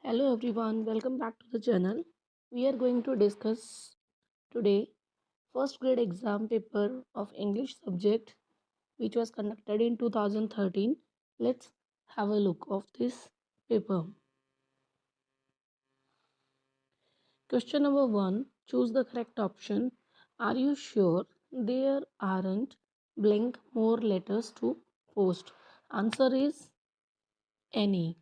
Hello everyone, welcome back to the channel. We are going to discuss today first grade exam paper of English subject which was conducted in 2013. Let's have a look of this paper. Question number 1, choose the correct option. Are you sure there aren't blank more letters to post? Answer is any.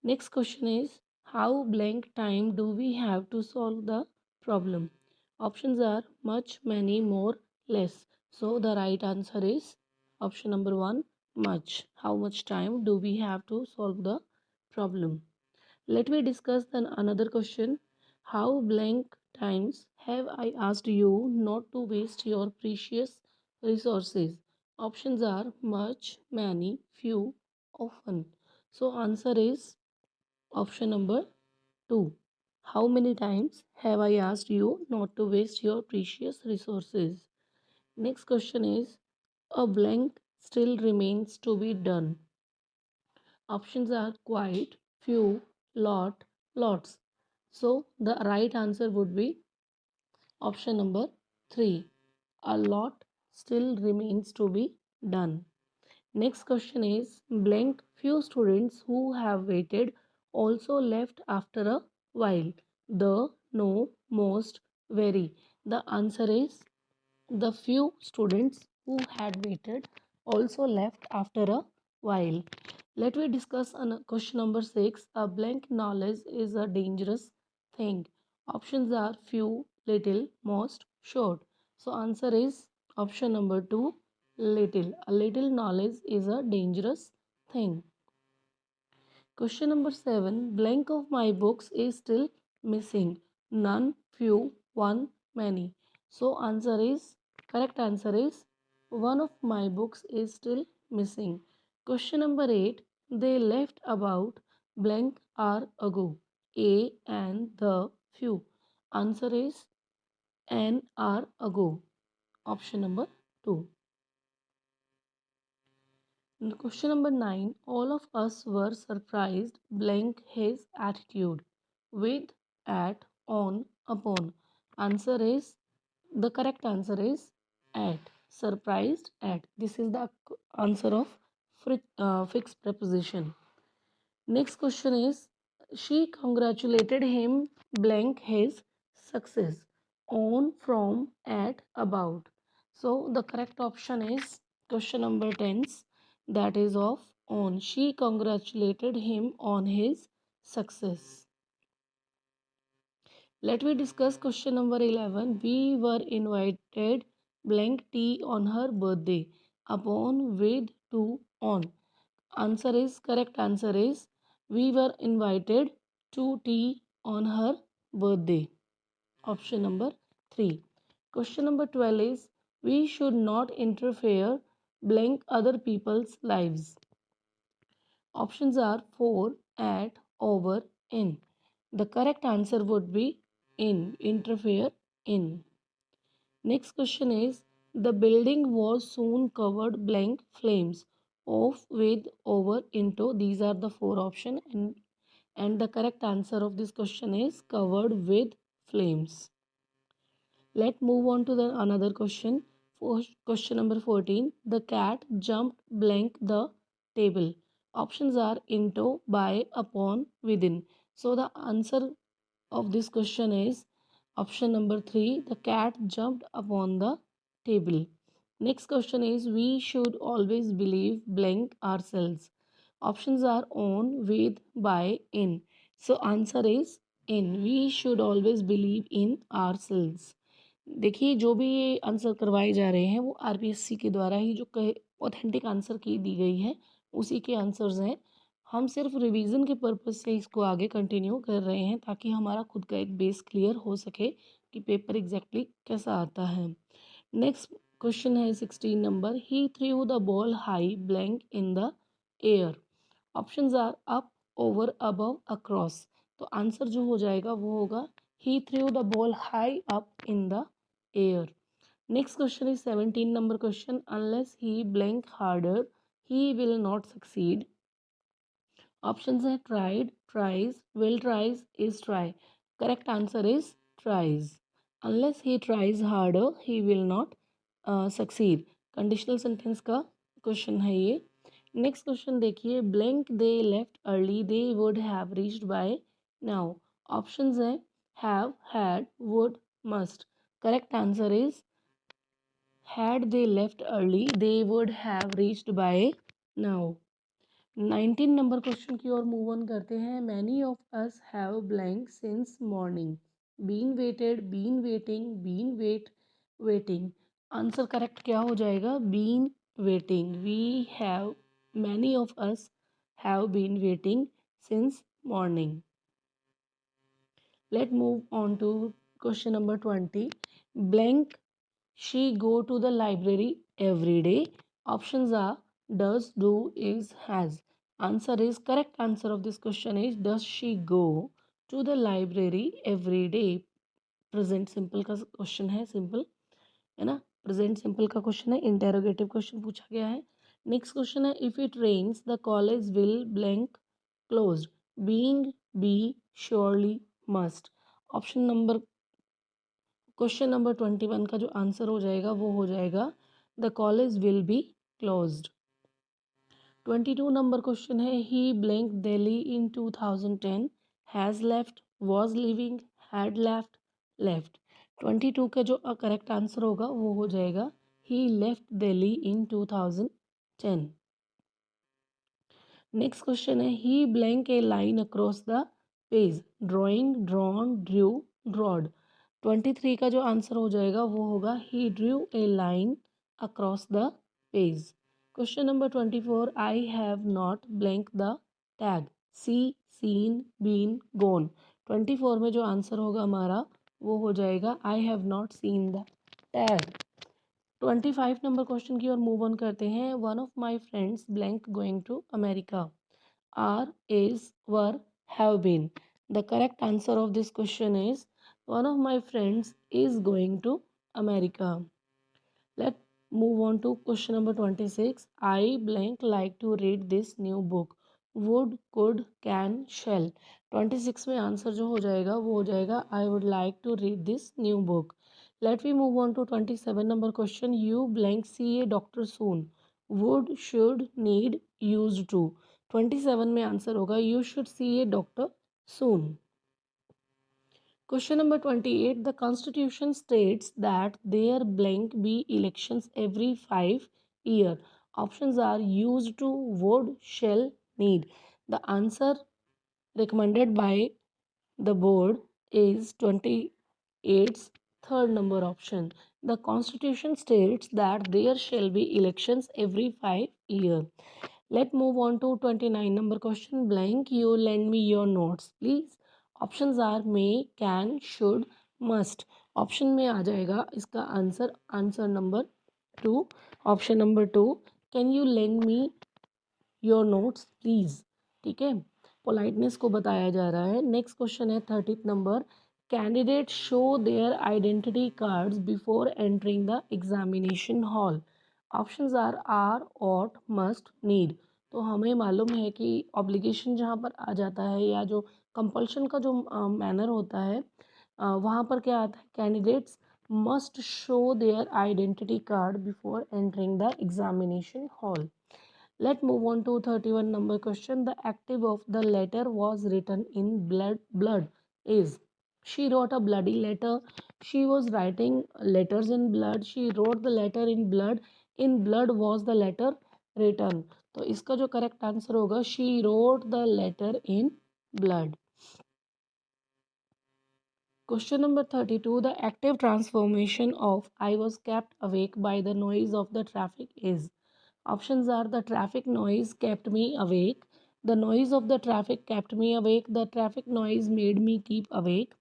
Next question is how blank time do we have to solve the problem? Options are much, many, more, less. So the right answer is option number 1, much. How much time do we have to solve the problem? Let me discuss then another question. How blank times have I asked you not to waste your precious resources? Options are much, many, few, often. So answer is option number 2. How many times have I asked you not to waste your precious resources? Next question is a blank still remains to be done. Options are quite, few, lot, lots. So the right answer would be option number 3. A lot still remains to be done. Next question is blank few students who have waited also left after a while. The, no, most, very. The answer is the few students who had waited also left after a while. Let me discuss on question number 6. A blank knowledge is a dangerous thing. Options are few, little, most, short. So answer is option number 2, little. A little knowledge is a dangerous thing. Question number 7. Blank of my books is still missing. None, few, one, many. So correct answer is one of my books is still missing. Question number 8. They left about blank hour ago. A and the few. Answer is an hour ago. Option number 2. Question number 9. All of us were surprised, blank his attitude. With, at, on, upon. Answer is, the correct answer is at. Surprised at. This is the answer of fixed preposition. Next question is, she congratulated him, blank his success. On, from, at, about. So the correct option is question number 10, that is of on. She congratulated him on his success. Let me discuss question number 11. We were invited blank tea on her birthday. Upon, with, to, on. Correct answer is we were invited to tea on her birthday. Option number 3. Question number 12 is we should not interfere blank other people's lives. Options are for, at, over, in. The correct answer would be in, interfere, in. Next question is the building was soon covered blank flames off, with, over, into. These are the four options and the correct answer of this question is covered with flames. Let's move on to the another question. For question number 14. The cat jumped blank the table. Options are into, by, upon, within. So the answer of this question is option number 3. The cat jumped upon the table. Next question is we should always believe blank ourselves. Options are on, with, by, in. So answer is in. We should always believe in ourselves. देखिए जो भी ये answer करवाए जा रहे हैं वो RPSC के द्वारा ही जो ऑथेंटिक आंसर की दी गई है उसी के आंसर्स हैं। हम सिर्फ रिवीजन के पर्पज़ से इसको आगे कंटिन्यू कर रहे हैं ताकि हमारा खुद का एक बेस क्लियर हो सके कि पेपर एग्जैक्टली कैसा आता है। नेक्स्ट क्वेश्चन है 16 number. He threw the ball high blank in the air. Options are up, over, above, across. तो आंसर जो हो जाएगा वो होगा he threw the ball high up in the air. Next question is 17 number question. Unless he blank harder, he will not succeed. Options है tried, tries, will tries, is try. Correct answer is tries. Unless he tries harder he will not succeed. Conditional sentence का question है ये। Next question देखिए, blank they left early they would have reached by now. Options है have, had, would, must. Correct answer is had they left early they would have reached by now। 19 number question की ओर move on करते हैं। Many of us have blank since morning, been waited, been waiting, been waiting. Answer correct क्या हो जाएगा? Been waiting. We have, many of us have been waiting since morning. Let move on to question number 20। Blank she go to the library every day? Options are does, do, is, has। Answer is, correct answer of this question is does she go to the library every day। Present simple का question है, simple है ना, present simple का question है, interrogative question पूछा गया है। Next question है, if it rains the college will blank closed, being, be, surely, must. Option number, question number 21 का जो आंसर हो जाएगा वो हो जाएगा the college will be closed. 22 number question है, he blank Delhi in 2010, has left, was living, had left, left. 22 का जो करेक्ट आंसर होगा वो हो जाएगा he left Delhi in 2010। Next question है, he blank a line across the page, drawing, drawn, drew, drawed. 23 का जो आंसर हो जाएगा वो होगा he drew a line across the page. Question number 24, I have not blank the tag, see, seen, been, gone. 24 में जो answer होगा हमारा वो हो जाएगा I have not seen the tag. 25 number question की ओर मूव ऑन करते हैं। One of my friends blank going to America, are, is, were, have been. The correct answer of this question is one of my friends is going to America. Let move on to question number 26। I blank like to read this new book, would, could, can, shall. 26 में answer जो हो जाएगा वो हो जाएगा I would like to read this new book. Let we move on to 27 number question. You blank see a doctor soon. Would, should, need, used to। 27 में answer होगा you should see a doctor soon। Question number 28. The Constitution states that there blank be elections every 5 years. Options are used to, would, shall, need। The answer recommended by the board is 28's third number option। The constitution states that there shall be elections every 5 years। Let's move on to 29 number question। Blank, you lend me your notes please। options are may, can, should, must। Option में आ जाएगा इसका answer, answer number 2, option number 2, can you lend me your notes please. ठीक है, politeness को बताया जा रहा है। नेक्स्ट क्वेश्चन है 30 number. Candidate show their identity cards before entering the examination hall. Options are, ought, must, need. तो हमें मालूम है कि ऑब्लिगेशन जहाँ पर आ जाता है या जो कंपल्शन का जो मैनर होता है वहाँ पर क्या आता है, candidates must show their identity card before entering the examination hall. Let's move on to 31 number question. The active of the letter was written in blood is, she wrote a bloody letter, she was writing letters in blood, she wrote the letter in blood, in blood was the letter written। तो इसका जो correct answer होगा she wrote the letter in blood। Question number 32. The active transformation of I was kept awake by the noise of the traffic is। Options are the traffic noise kept me awake, the noise of the traffic kept me awake, the traffic noise made me keep awake,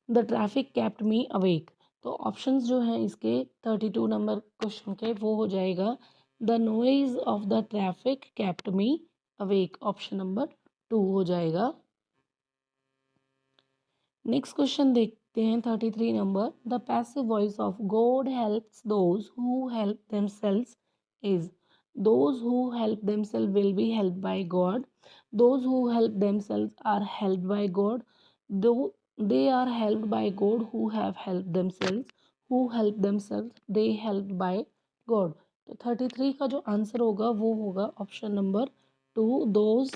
the traffic kept me awake। तो options जो हैं इसके 32 number question के वो हो जाएगा the noise of the traffic kept me awake। Option number 2 हो जाएगा। नेक्स्ट क्वेश्चन देखते हैं 33 number. The passive voice of God helps those who help themselves is. Those who help themselves will be help by God. Those who help themselves are helped by God. Though they are helped by God who have helped themselves. Who help themselves, they helped by God. तो 33 का जो answer होगा वो होगा option number 2, those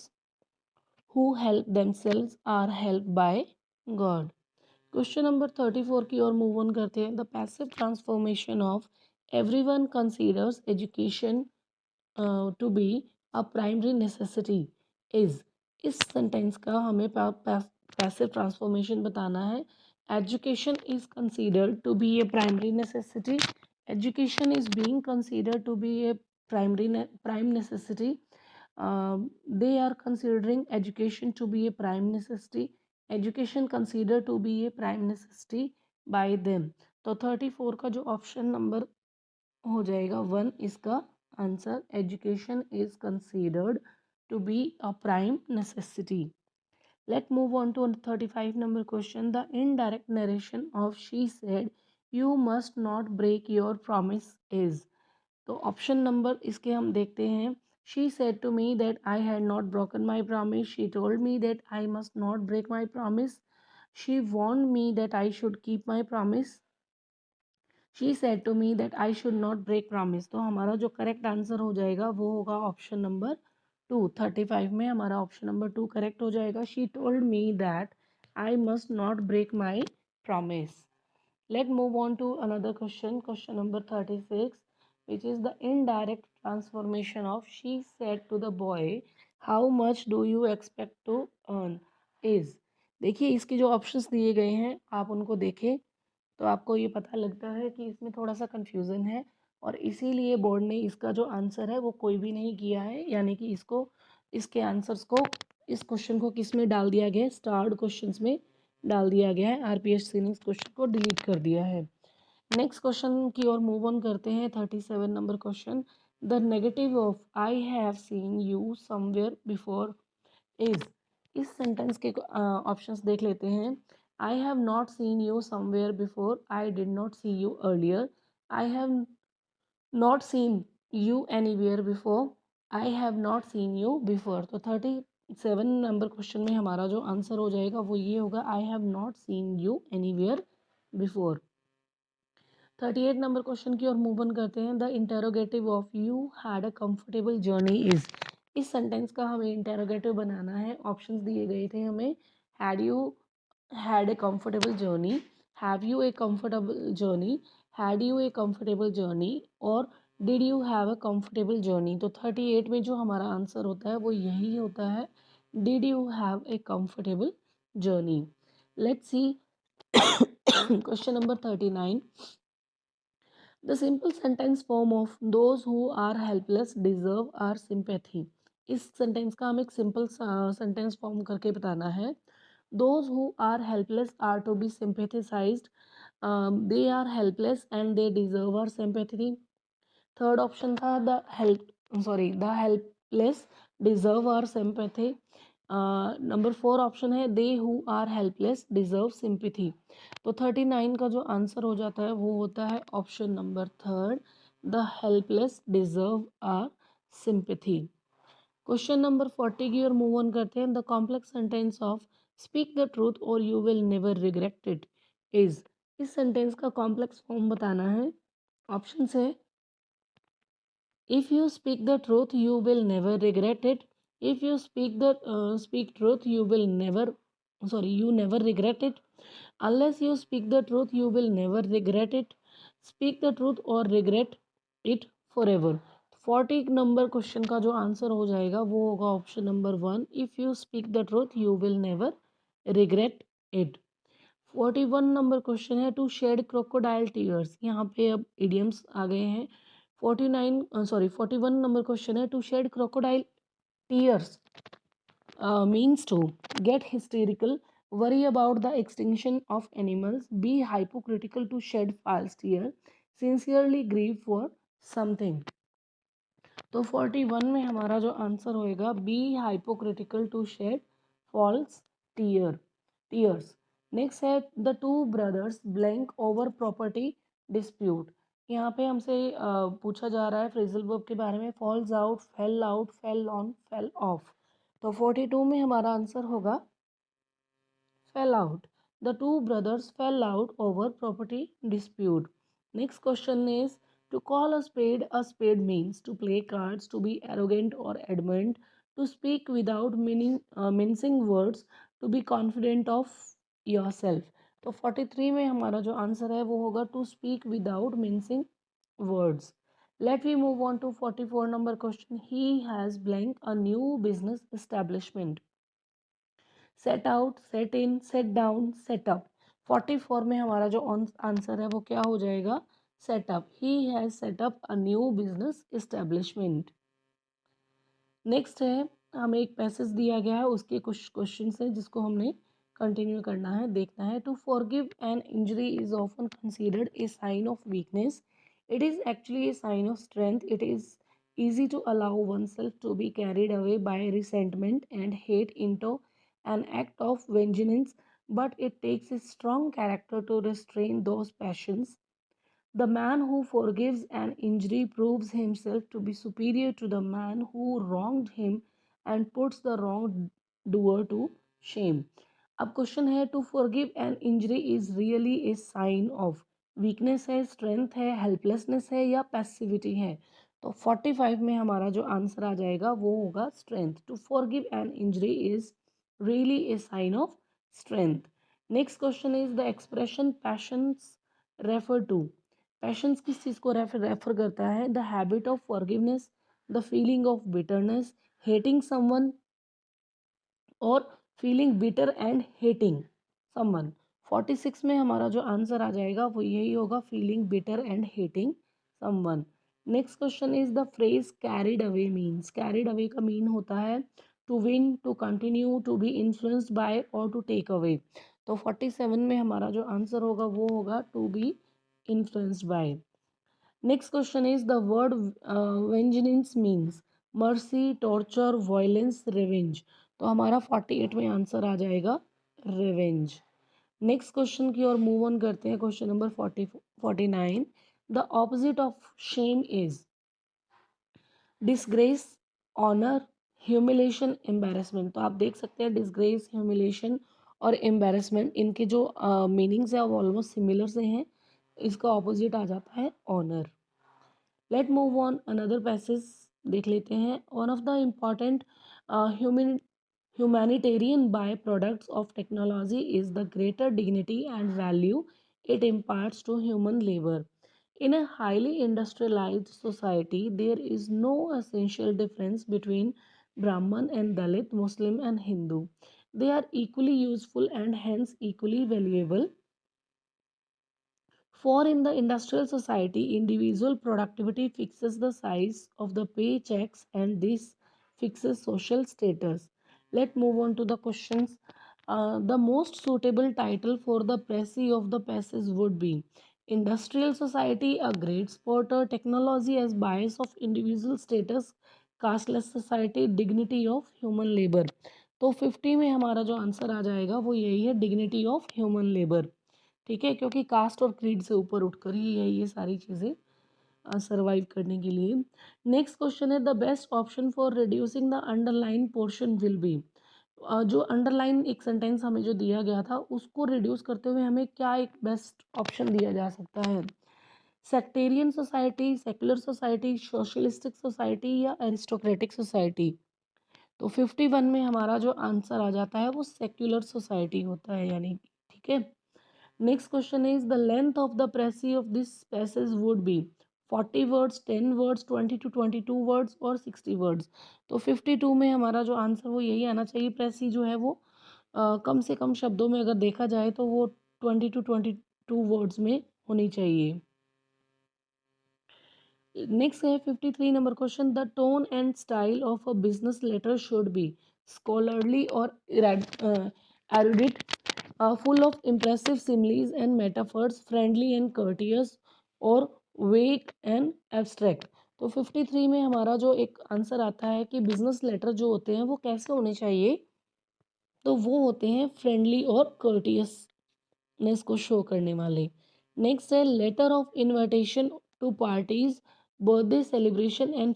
who help themselves are helped by God. Question number 34 की ओर move on करते हैं. The passive transformation of everyone considers education to be a primary necessity is. इस सेंटेंस का हमें पैसिव ट्रांसफॉर्मेशन बताना है. Education is considered to be a primary necessity. Education is being considered to be a prime necessity. They are considering education to be a prime necessity. Education considered to be a prime necessity by them. तो 34 का जो option number हो जाएगा 1, इसका आंसर. Education is considered to be a prime necessity. Let's move on to 35 number question. The indirect narration of she said you must not break your promise is. तो option number इसके हम देखते हैं. She said to me that I had not broken my promise. She told me that I must not break my promise. She warned me that I should keep my promise. She said to me that I should not break promise. तो हमारा जो correct answer हो जाएगा वो होगा option number 2. 35 में हमारा option number 2 correct हो जाएगा. She told me that I must not break my promise. Let's move on to another question. Question number 36, which is the indirect transformation of she said to the boy, how much do you expect to earn is. देखिए इसके जो options दिए गए हैं आप उनको देखें तो आपको ये पता लगता है कि इसमें थोड़ा सा कंफ्यूजन है और इसीलिए बोर्ड ने इसका जो आंसर है वो कोई भी नहीं किया है. यानी कि इसके आंसर्स को इस क्वेश्चन को किस में डाल दिया गया है, स्टार्ड क्वेश्चंस में डाल दिया गया है. आरपीएससी ने इस क्वेश्चन को डिलीट कर दिया है. नेक्स्ट क्वेश्चन की ओर मूव ऑन करते हैं. 37 number question. The negative of I have seen you somewhere before is. इस सेंटेंस के ऑप्शंस देख लेते हैं. I have not seen you somewhere before. I did not see you earlier. I have not seen you anywhere before. I have not seen you before. तो 37 number question में हमारा जो answer हो जाएगा वो ये होगा, आई have not seen you anywhere before. 38 number question की ओर मूव ऑन करते हैं. The interrogative of you had a comfortable journey is. इस सेंटेंस का हमें इंटेरोगेटिव बनाना है. ऑप्शंस दिए गए थे हमें. Had you had a comfortable journey, have you a comfortable journey, had you a comfortable journey और did you have a comfortable journey. तो 38 में जो हमारा आंसर होता है वो यही होता है, did you have a comfortable journey. Let's see question number 39. The simple sentence form of those who are helpless deserve our sympathy. इस सेंटेंस का हम एक सिंपल सेंटेंस फॉर्म करके बताना है. Those who are helpless are to be sympathized. They are helpless and they deserve our sympathy. Third option था the helpless deserve our sympathy. Number 4 option है they who are helpless deserve sympathy. तो 39 का जो answer हो जाता है वो होता है option number 3, the helpless deserve our sympathy. Question number 40 की ओर मूव ऑन करते हैं. The complex sentence of speak the truth और you will never regret it is. इस सेंटेंस का कॉम्प्लेक्स फॉर्म बताना है. ऑप्शन है, if you speak the truth you will never regret it. If you speak truth you will never, you never regret it. Unless you speak the truth you will never regret it. Speak the truth or regret it forever. 40 number question का जो answer हो जाएगा वो होगा option number 1, if you speak the truth you will never regret it. 41 number question है to shed crocodile tears. यहाँ पे अब इडियम्स आ गए हैं. 41 नंबर क्वेश्चन है to shed crocodile tears means to get hysterical, worry about the extinction of animals, be hypocritical to shed false tear, sincerely grieve for something. तो 41 में हमारा जो आंसर होएगा be hypocritical to shed false tears. Next है the two brothers blank over property dispute. यहाँ पे हमसे पूछा जा रहा है फ्रेजल वर्ब के बारे में. Falls out, fell on, fell off. तो 42 में हमारा आंसर होगा fell out. The two brothers fell out over property dispute. Next question is, to call a spade means to play cards, to be arrogant or adamant, to speak without mincing words, to be confident of yourself. तो 43 में हमारा जो answer है वो होगा to speak without mincing words. Let me move on to 44 number question. He has blank a new business establishment. Set out, set in, set down, setup. 44 में हमारा जो आंसर है वो क्या हो जाएगा? Setup. He has setup a new business establishment. Next है, हमें एक पैसेज दिया गया है, उसके कुछ क्वेश्चन हैं जिसको हमने कंटिन्यू करना है, देखना है. To forgive an injury is often considered a sign of weakness. It is actually a sign of strength. It is easy to allow oneself to be carried away by resentment and hate into an act of vengeance, but it takes a strong character to restrain those passions. The man who forgives an injury proves himself to be superior to the man who wronged him and puts the wrongdoer to shame. अब question है, to forgive an injury is really a sign of weakness है, strength है, helplessness है या passivity है? तो 45 में हमारा जो आंसर आ जाएगा वो होगा strength. To forgive an injury is really a sign of strength. Next question is the expression patience refer to. Patience किस चीज़ को रेफर करता है? The habit of forgiveness, the feeling of bitterness, hating someone और feeling bitter and hating someone. 46 में हमारा जो answer आ जाएगा वो यही होगा, feeling bitter and hating someone. Next question is the phrase carried away means. Carried away का mean होता है to win, to continue, to be influenced by और टू टेक अवे. तो 47 में हमारा जो आंसर होगा वो होगा to be influenced by. Next question is the word vengeance means mercy, torture, violence, revenge. तो हमारा 48 में आंसर आ जाएगा revenge. नेक्स्ट क्वेश्चन की ओर मूव ऑन करते हैं. Question number 49. The opposite of shame is disgrace, honour, humiliation, embarrassment. तो आप देख सकते हैं डिसग्रेस, ह्यूमिलेशन और एम्बेरसमेंट, इनके जो मीनिंग्स है वो ऑलमोस्ट सिमिलर से हैं. इसका ऑपोजिट आ जाता है honour. Let move on another passage देख लेते हैं. One of the important humanitarian byproducts of technology is the greater dignity and value it imparts to human labor. In a highly industrialized society, there is no essential difference between Brahman and Dalit, Muslim and Hindu. They are equally useful and hence equally valuable. For in the industrial society, individual productivity fixes the size of the paychecks and this fixes social status. Let's move on to the questions. The most suitable title for the Précis of the passage would be Industrial Society, a great sporter, technology as bias of individual status, casteless society, dignity of human labor. तो 50 में हमारा जो answer आ जाएगा वो यही है, dignity of human labour. ठीक है, क्योंकि कास्ट और क्रीड से ऊपर उठकर ही है ये सारी चीज़ें सरवाइव करने के लिए. नेक्स्ट क्वेश्चन है the best option for reducing the underline portion will be. जो अंडरलाइन एक सेंटेंस हमें जो दिया गया था उसको रिड्यूस करते हुए हमें क्या एक बेस्ट ऑप्शन दिया जा सकता है? Sectarian society, secular society, socialistic society या एरिस्टोक्रेटिक सोसाइटी. तो 51 में हमारा जो आंसर आ जाता है वो सेक्युलर सोसाइटी होता है, यानी ठीक है. Next question is the length of the précis of this passage would be 40 words, 10 words, 20 to 22 words और 60 words. तो 52 में हमारा जो आंसर वो यही आना चाहिए. précis जो है वो कम से कम शब्दों में अगर देखा जाए तो वो 20 to 22 वर्ड्स में होनी चाहिए. नेक्स्ट है 53 number question. The tone and style of a business letter should be scholarly और erudite, full of impressive similes and metaphors, friendly and courteous और vague and abstract. तो 53 में हमारा जो एक आंसर आता है कि बिजनेस लेटर जो होते हैं वो कैसे होने चाहिए, तो वो होते हैं फ्रेंडली और कर्टियसनेस को शो करने वाले. नेक्स्ट है letter of invitation to parties, birthday celebration and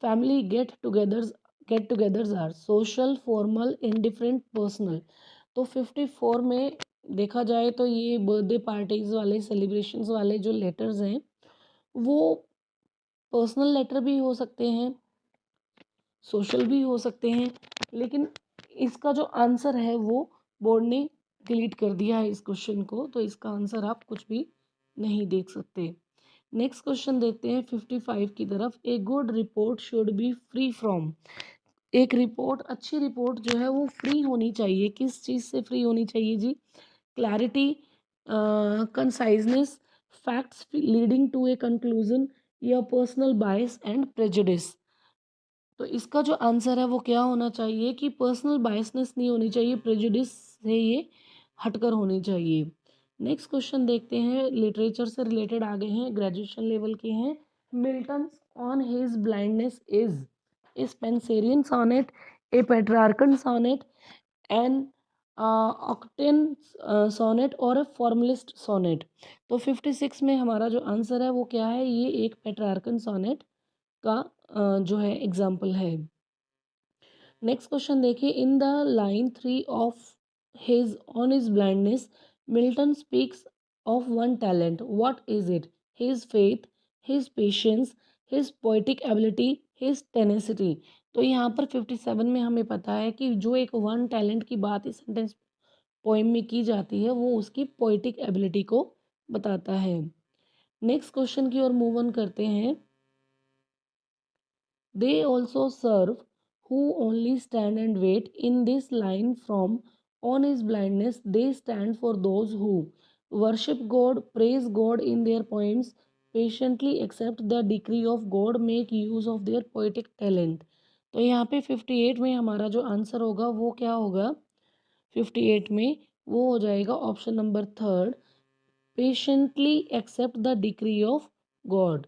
family get togethers get togethers are social, formal, indifferent, personal. तो 54 में देखा जाए तो ये बर्थडे पार्टीज वाले, सेलिब्रेशंस वाले जो लेटर्स हैं वो पर्सनल लेटर भी हो सकते हैं, सोशल भी हो सकते हैं, लेकिन इसका जो आंसर है वो बोर्ड ने डिलीट कर दिया है इस क्वेश्चन को, तो इसका आंसर आप कुछ भी नहीं देख सकते। नेक्स्ट क्वेश्चन देखते हैं 55 की तरफ। A good report should be free from. एक रिपोर्ट, अच्छी रिपोर्ट जो है वो फ्री होनी चाहिए। किस चीज़ से फ्री होनी चाहिए जी? Clarity, conciseness, facts leading to a conclusion, या पर्सनल बायस एंड प्रेजुडिस। तो इसका जो आंसर है वो क्या होना चाहिए कि पर्सनल बायसनेस नहीं होनी चाहिए, प्रेजुडिस से ये हटकर होनी चाहिए। नेक्स्ट क्वेश्चन देखते हैं, लिटरेचर से रिलेटेड आ गए हैं, ग्रेजुएशन लेवल के हैं। Milton on his blindness is a Spenserian sonnet, a Petrarchan sonnet, an octave sonnet और ए फॉर्मलिस्ट सोनेट। तो 56 में हमारा जो आंसर है वो क्या है? ये एक पेट्रार्कन सोनेट का जो है एग्जाम्पल है। नेक्स्ट क्वेश्चन देखिए, in the line 3 of his on his blindness Milton speaks of one talent, what is it? His faith, his patience, his poetic ability, his tenacity. तो यहाँ पर 57 में हमें पता है कि जो एक वन टैलेंट की बात इस सेंटेंस पोइम में की जाती है वो उसकी पोएटिक एबिलिटी को बताता है। नेक्स्ट क्वेश्चन की ओर मूव ऑन करते हैं। They also serve who only stand and wait. In this line from on his blindness, they stand for those who worship God, praise God in their poems, patiently accept the decree of God, make use of their poetic talent. तो यहाँ पे 58 में हमारा जो answer होगा वो क्या होगा? 58 में वो हो जाएगा option number third, patiently accept the decree of God.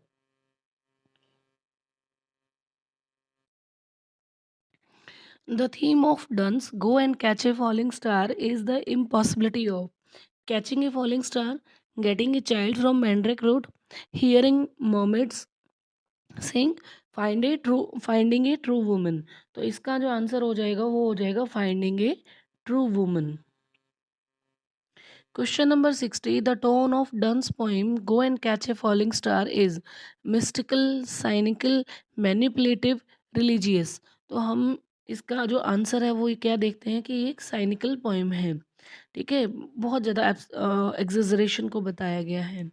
The theme of Duns Go and Catch a Falling Star is the impossibility of catching a falling star, getting a child from Mandrake Road, hearing mermaids sing, finding a true woman। तो इसका जो answer हो जाएगा वो हो जाएगा finding A true woman. Question number 60. The tone of Dunn's poem Go and Catch a Falling Star is mystical, cynical, manipulative, religious। तो हम इसका जो आंसर है वो क्या देखते हैं कि ये एक साइनिकल पोएम है। ठीक है, बहुत ज़्यादा एग्जेजरेशन को बताया गया है।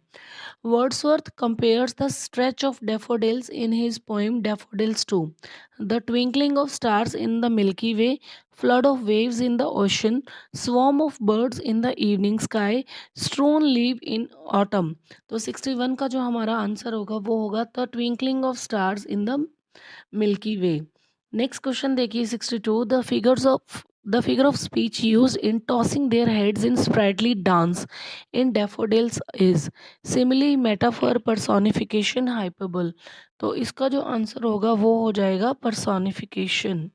Wordsworth compares the stretch of daffodils in his poem Daffodils to the twinkling of stars in the Milky Way, flood of waves in the ocean, swarm of birds in the evening sky, strewn leaf in autumn। तो 61 का जो हमारा answer होगा वो होगा the twinkling of stars in the milky way. Next question देखिए 62, the figure of speech used in tossing their heads in sprightly dance in daffodils is simile, metaphor, personification, hyperbole। तो इसका जो आंसर होगा वो हो जाएगा personification।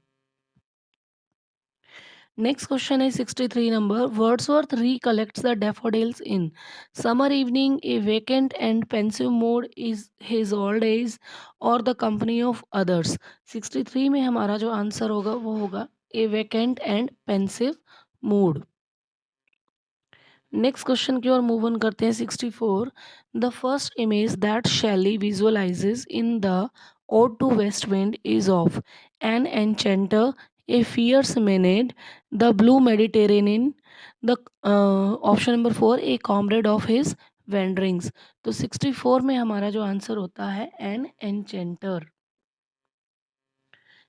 Next question is 63 number. Wordsworth recollects the daffodils in summer evening, a vacant and pensive mood is his old age or the company of others। 63 में हमारा जो आंसर होगा वो होगा a vacant and pensive mood। Next question की ओर move on करते हैं 64। The first image that Shelley visualizes in the ode to west wind is of an enchanter, a fierce maenad, the blue Mediterranean, the option number 4 a comrade of his wanderings. तो 64 में हमारा जो answer होता है an enchanter.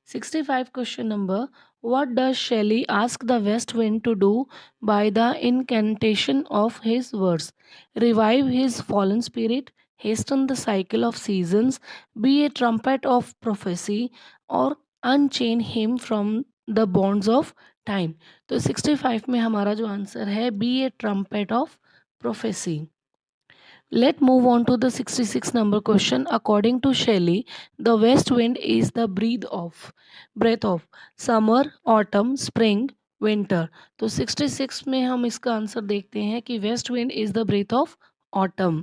65 question number. What does Shelley ask the west wind to do by the incantation of his words? Revive his fallen spirit, hasten the cycle of seasons, be a trumpet of prophecy, or unchain him from the bonds of time। तो 65 में हमारा जो answer है be a trumpet of prophecy। Let's move on to the 66 number question. According to Shelley, the west wind is the breath of summer, autumn, spring, winter। तो 66 में हम इसका answer देखते हैं कि west wind is the breath of autumn.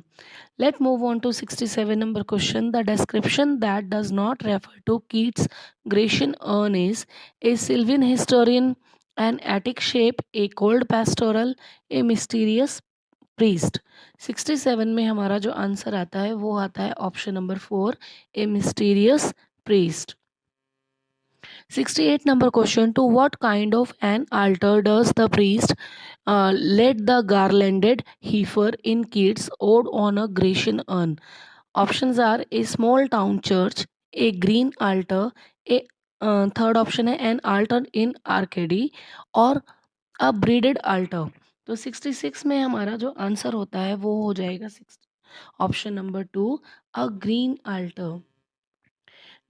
Let's move on to 67 number question. The description that does not refer to Keats' Grecian urn is a Sylvan historian, an attic shape, a cold pastoral, a mysterious priest. 67 में हमारा जो answer आता है वो आता है option number 4, A mysterious priest. 68 number question. To what kind of an altar does the priest lead the garlanded heifer in Keats' Ode on a Grecian urn? Options are a small town church, a green altar, a third option है an altar in Arcady और a braided altar. तो 66 में हमारा जो answer होता है वो हो जाएगा option number 2, a green altar.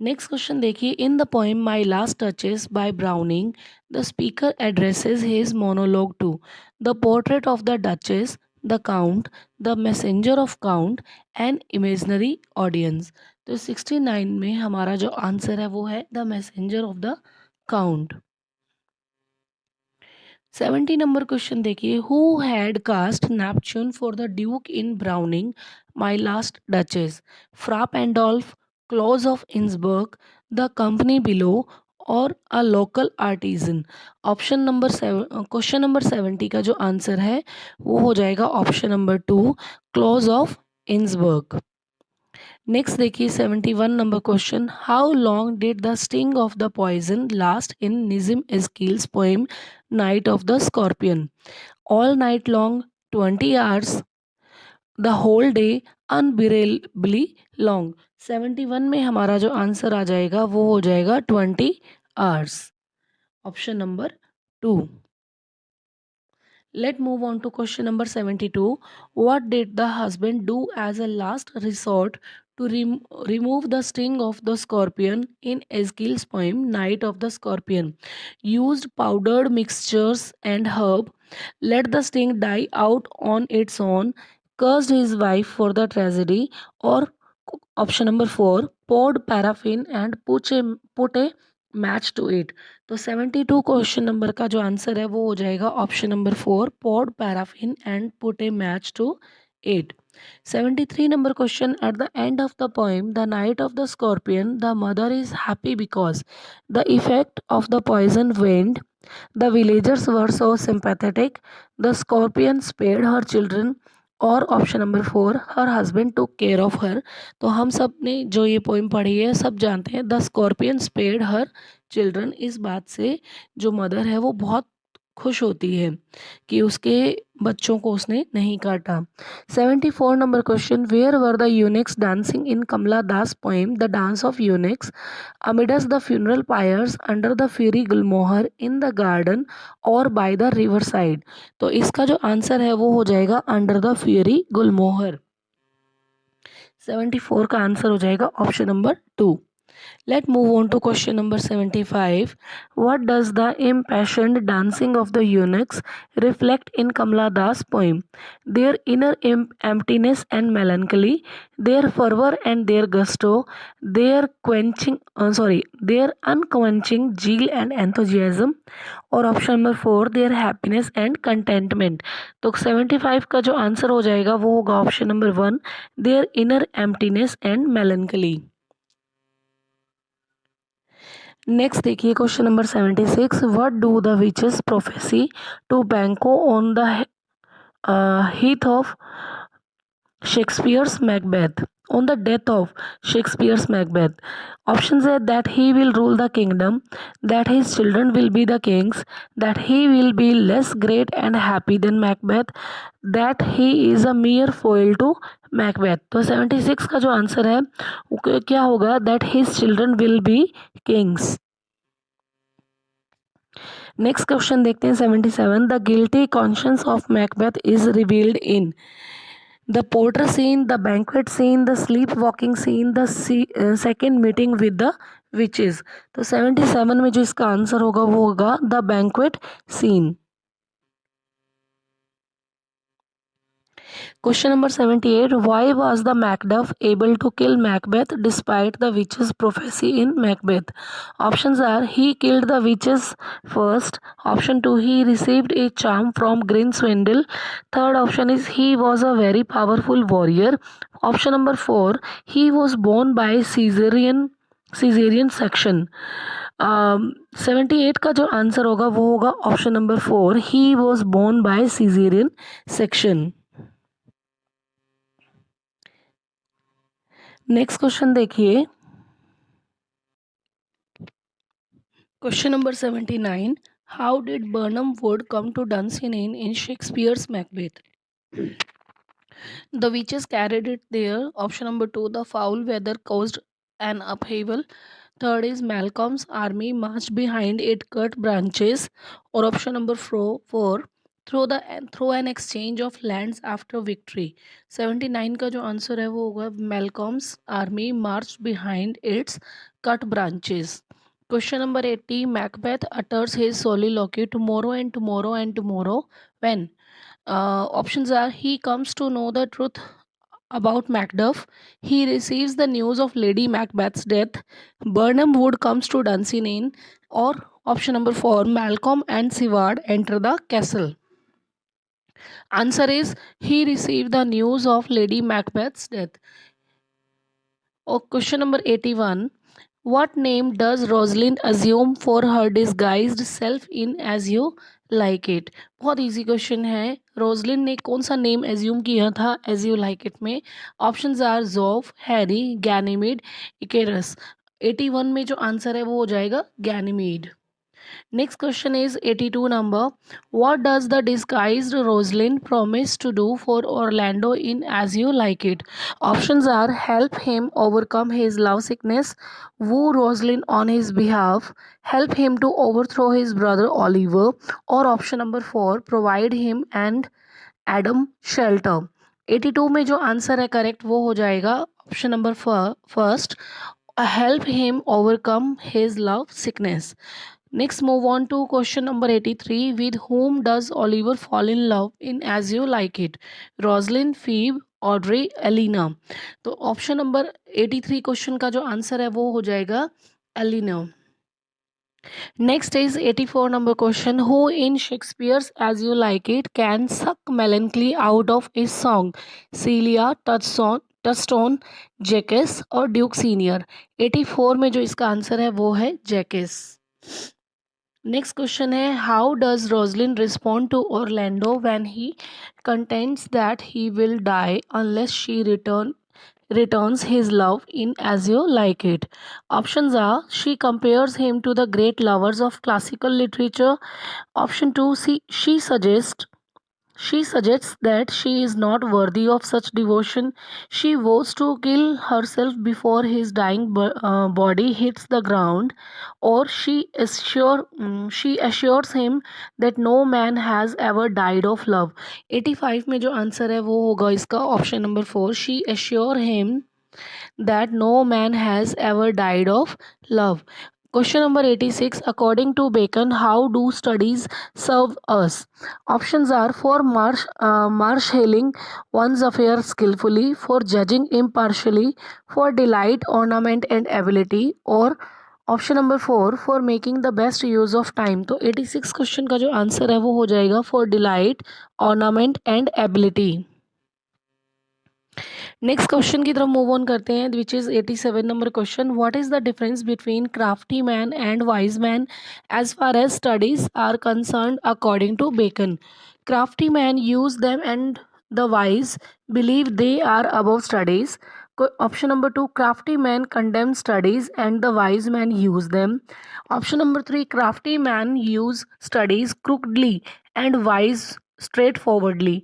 Next question देखिए. In the poem my last duchess by Browning the speaker addresses his monologue to the portrait of the duchess, the count, the messenger of count and imaginary audience. तो 69 में हमारा जो answer है वो है the messenger of the count. 70 number question देखिए. Who had cast Neptune for the duke in Browning my last duchess? Fra Pandolf, Claus of Innsbruck, the company below और a local artisan. Option number 7, question number 70 का जो answer है वो हो जाएगा option number 2, Claus of Innsbruck. Next देखिए 71 number question. How long did the sting of the poison last in Nissim Ezekiel's poem night of the scorpion? All night long, 20 hours, the whole day, unbearably long. 71 में हमारा जो answer आ जाएगा वो हो जाएगा 20 hours. Option number 2. Let's move on to question number 72. What did the husband do as a last resort to remove the sting of the scorpion in Eschyl's poem Night of the Scorpion? Used powdered mixtures and herb, let the sting die out on its own, cursed his wife for the tragedy, or option number 4, poured paraffin and put a match to it. तो 72 question number का जो answer है वो हो जाएगा option number 4, poured paraffin and put a match to it. 73 number question. At the end of the poem The Night of the Scorpion, the mother is happy because the effect of the poison waned. The villagers were so sympathetic. The scorpion spared her children. और option number 4, her husband took care of her. तो हम सब ने जो ये poem पढ़ी है सब जानते हैं the scorpion spared her children. इस बात से जो मदर है वो बहुत खुश होती है कि उसके बच्चों को उसने नहीं काटा. 74 number question. Where were the eunuchs dancing in Kamala Das poem the dance of eunuchs amidst the funeral pyres under the furry gulmohar in the garden और बाय द रिवर साइड? तो इसका जो आंसर है वो हो जाएगा अंडर द फ्यूरी गुलमोहर. 74 का answer हो जाएगा option number 2. Let's move on to question number 75. What does the impassioned dancing of the eunuchs reflect in Kamala Das' poem? Their inner emptiness and melancholy, their fervor and their gusto, their unquenching zeal and enthusiasm, और option number 4, their happiness and contentment. तो 75 का जो answer हो जाएगा वो होगा option number 1, their inner emptiness and melancholy. Next देखिए question number 76. What do the witches prophecy to Banquo on the heath of Shakespeare's Macbeth, on the death of Shakespeare's Macbeth? Options are that he will rule the kingdom, that his children will be the kings, that he will be less great and happy than Macbeth, that he is a mere foil to Macbeth. तो 76 का जो answer है वो क्या होगा? that his children will be kings. Next question देखते हैं 77. The guilty conscience of Macbeth is revealed in the porter scene, the banquet scene, the sleep walking scene, the second meeting with the witches. तो 77 में जो इसका answer होगा वो होगा the banquet scene. Question number 78. Why was the Macduff able to kill Macbeth despite the witch's prophecy in Macbeth? Options are he killed the witches first. Option 2, he received a charm from Grinswindle. Third option is he was a very powerful warrior. Option number 4, he was born by Caesarean section. 78 का जो answer होगा वो होगा option number 4, he was born by caesarean section. Next question देखिए. Question number 79. How did Birnam wood come to Dunsinane in Shakespeare's Macbeth? The witches carried it there. Option number 2, the foul weather caused an upheaval. Third is Malcolm's army marched behind it, cut branches. Or option number 4, through an exchange of lands after victory. 79 का जो answer है वो होगा Malcolm's army marched behind its cut branches. Question number 80. Macbeth utters his soliloquy tomorrow and tomorrow and tomorrow when? Options are he comes to know the truth about Macduff, he receives the news of Lady Macbeth's death, Burnham Wood comes to Dunsinane, or option number 4, Malcolm and Seward enter the castle. Answer is he received the news of Lady Macbeth's death. Question number 81. What name does Rosalind assume for her disguised self in As You Like It? बहुत easy question है. Rosalind ने कौन सा name assume किया था As You Like It में? Options are Jove, Harry, Ganymede, Icarus. 81 में जो आंसर है वो हो जाएगा Ganymede. Next question is 82 number. What does the disguised Rosalind promise to do for Orlando in As You Like It? Options are help him overcome his love sickness, woo Rosalind on his behalf, help him to overthrow his brother Oliver, or option number 4, provide him and Adam shelter. 82 में जो answer है correct वो हो जाएगा option number first, help him overcome his love sickness. Next, move on to question number 83. With whom does Oliver fall in love in As You Like It? Rosalind, Phoebe, Audrey, Elena. तो option number 83 question का जो answer है वो हो जाएगा Elina. Next is 84 number question. Who in Shakespeare's As You Like It can suck melancholy out of his song? Celia, Touchstone, Jacques और Duke Senior. 84 में जो इसका आंसर है वो है जैकेस. नेक्स्ट क्वेश्चन है how does Rosalind respond to Orlando when he contends that he will die unless she returns his love in As You Like It. Options are she compares him to the great lovers of classical literature. Option 2, she suggests that she is not worthy of such devotion. She vows to kill herself before his dying body hits the ground, or she assures him that no man has ever died of love. 85 में जो answer है वो होगा इसका option number 4, she assure him that no man has ever died of love. Question number 86. According to Bacon, how do studies serve us? Options are for marshalling one's affairs skillfully, for judging impartially, for delight, ornament and ability, or option number 4 for making the best use of time. तो 86 question का जो answer है वो हो जाएगा for delight, ornament and ability. Next question की तरफ move on करते हैं which is 87 number question. What is the difference between crafty man and wise man as far as studies are concerned according to Bacon? Crafty man use them and the wise believe they are above studies. Option number 2, crafty man condemn studies and the wise man use them. Option number 3, crafty man use studies crookedly and wise straightforwardly.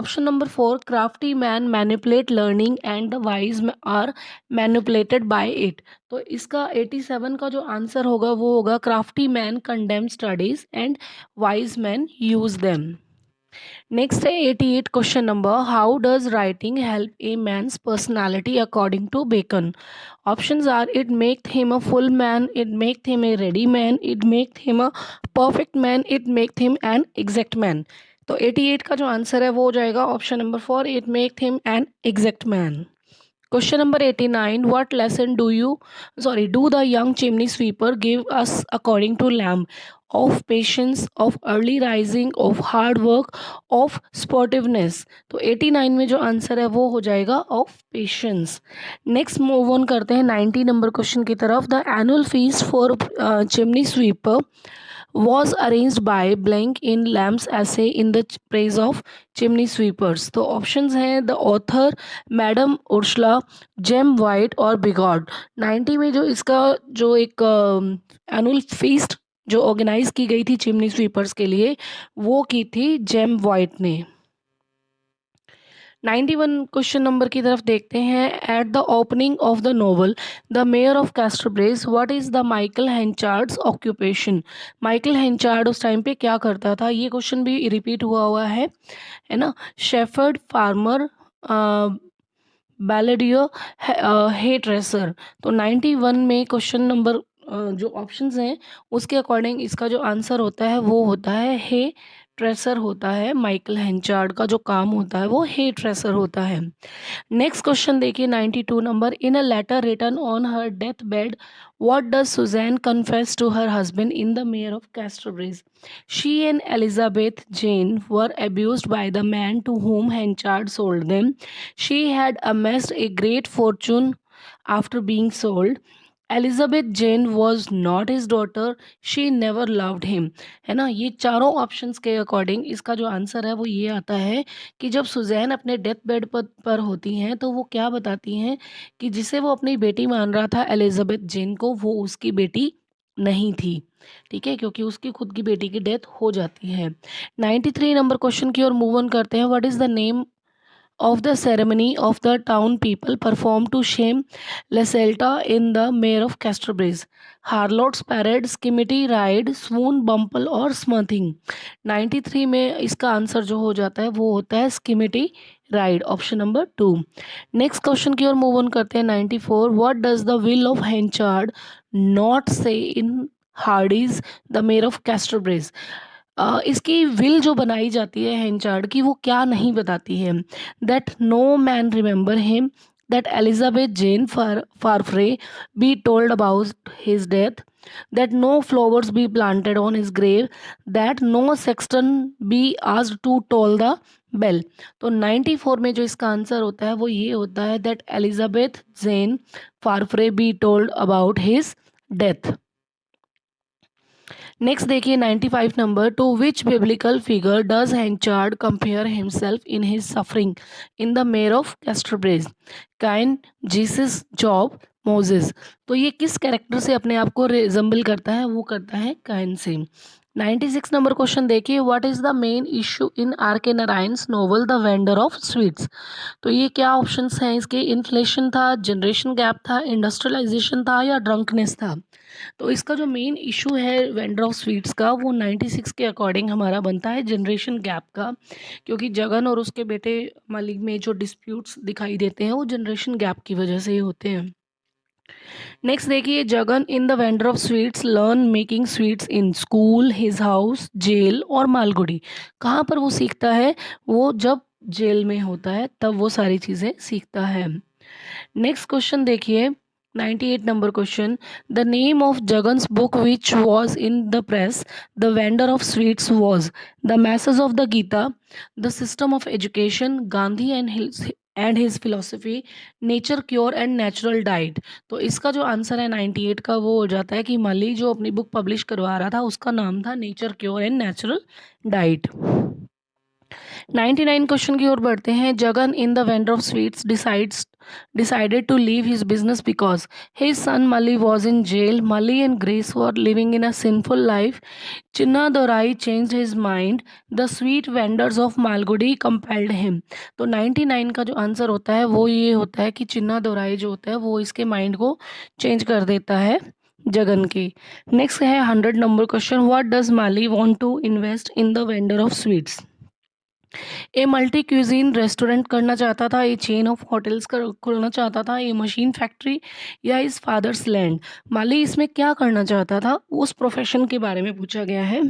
Option number 4, crafty man manipulate learning and the wise are manipulated by it. तो इसका 87 का जो answer होगा वो होगा crafty man condemn studies and wise men use them. Next है 88 question number. How does writing help a man's personality according to Bacon? Options are it make him a full man, it make him a ready man, it make him a perfect man, it make him an exact man. तो 88 का जो answer है वो हो जाएगा option number 4, it make him an exact man. Question number 89. What lesson do the young chimney sweeper give us according to Lamb? Of patience, of early rising, of hard work, of sportiveness. तो 89 में जो answer है वो हो जाएगा of patience. Next move on करते हैं 90 number question की तरफ। The annual fees for chimney sweeper was arranged by blank in Lamb's essay in the praise of chimney sweepers। तो ऑप्शंस हैं the author, madam Ursula, Jem White और Bigod. 90 में जो इसका जो एक एनुअल फीस्ट जो ऑर्गेनाइज की गई थी चिमनी स्वीपर्स के लिए वो की थी जेम वाइट ने। 91 क्वेश्चन नंबर की तरफ देखते हैं। At the opening of the novel the Mayor of Casterbridge what is the Michael Henchard's occupation? Michael Henchard उस टाइम पे क्या करता था? ये क्वेश्चन भी रिपीट हुआ है ना। शेफर्ड, फार्मर, बैलेडियर, हे ट्रेसर। तो 91 में क्वेश्चन नंबर जो ऑप्शंस हैं उसके अकॉर्डिंग इसका जो आंसर होता है वो होता है हे ट्रेसर होता है। माइकल हेंचार्ड का जो काम होता है वो हे ट्रेसर होता है। नेक्स्ट क्वेश्चन देखिए 92 नंबर। In a letter written on her death bed what does Susan confess to her husband in the Mayor of Casterbridge? She and Elizabeth Jane were abused by the man to whom Henchard sold them. She had amassed a great fortune after being sold. Elizabeth Jane was not his daughter, she never loved him. है ना। ये चारों options के according इसका जो answer है वो ये आता है कि जब सुजैन अपने डेथ बेड पर होती हैं तो वो क्या बताती हैं कि जिसे वो अपनी बेटी मान रहा था एलिजाबेथ जेन को, वो उसकी बेटी नहीं थी। ठीक है, क्योंकि उसकी खुद की बेटी की डेथ हो जाती है। 93 नंबर क्वेश्चन की ओर मूव ऑन करते हैं। What is the name of the ceremony of the town people performed to shame Leselta in the mayor of Casterbridge? Harlot's parade, skimity ride, swoon, bumble और smoothing। 93 में इसका answer जो हो जाता है वो होता है skimity ride, option number 2। Next question की ओर मूव ऑन करते हैं 94। What does the will of Henchard not say in Hardy's the Mayor of Casterbridge? इसकी विल जो बनाई जाती है हेंचार्ड की वो क्या नहीं बताती है? That no man remember him, that Elizabeth Jane Farfrae be told about his death, that no flowers be planted on his grave, that no sexton be asked to toll the bell. तो 94 में जो इसका answer होता है वो ये होता है that Elizabeth Jane Farfrae be told about his death. Next देखिए 95 number. To which biblical figure does Henchard compare himself in his suffering in the Mayor of Casterbridge? Cain, Jesus, Job, Moses. तो ये किस character से अपने आप को resemble करता है? वो करता है काइन से। 96 नंबर क्वेश्चन देखिए। What is the main issue in R K Narayan's novel the vendor of Sweets? तो ये क्या ऑप्शंस हैं इसके? इन्फ्लेशन था, जनरेशन गैप था, इंडस्ट्रियलाइजेशन था या ड्रंकनेस था? तो इसका जो मेन इशू है वेंडर ऑफ स्वीट्स का वो 96 के अकॉर्डिंग हमारा बनता है जनरेशन गैप का, क्योंकि जगन और उसके बेटे मलिक में जो डिस्प्यूट्स दिखाई देते हैं वो जनरेशन गैप की वजह से ही होते हैं। नेक्स्ट देखिए। Jagan in the vendor of sweets learn making sweets in school, his house, jail और मालगुडी। कहाँ पर वो सीखता है? वो जब जेल में होता है तब वो सारी चीज़ें सीखता है। नेक्स्ट क्वेश्चन देखिए 98 number question. The name of Jagan's book which was in the press the vendor of Sweets was the message of the Gita, the system of education, Gandhi and his philosophy, nature cure and natural diet. तो इसका जो answer है 98 का वो हो जाता है कि मली जो अपनी बुक पब्लिश करवा रहा था उसका नाम था nature cure and natural diet. 99 question की ओर बढ़ते हैं। Jagan in the vendor of sweets decided to leave his business because his son Mali was in jail. Mali and Grace were living in a sinful life. Chinna Dorai changed his mind. The sweet vendors of Malgudi compelled him. तो 99 का जो answer होता है वो ये होता है कि चिन्ना दोराई जो होता है वो इसके माइंड को चेंज कर देता है जगन की। नेक्स्ट है 100 number question. What does Mali want to invest in the vendor of sweets? A multi cuisine restaurant करना चाहता था, ए चेन ऑफ होटल्स खोलना चाहता था, ए मशीन फैक्ट्री या इस फादर्स लैंड? माली इसमें क्या करना चाहता था उस प्रोफेशन के बारे में पूछा गया है।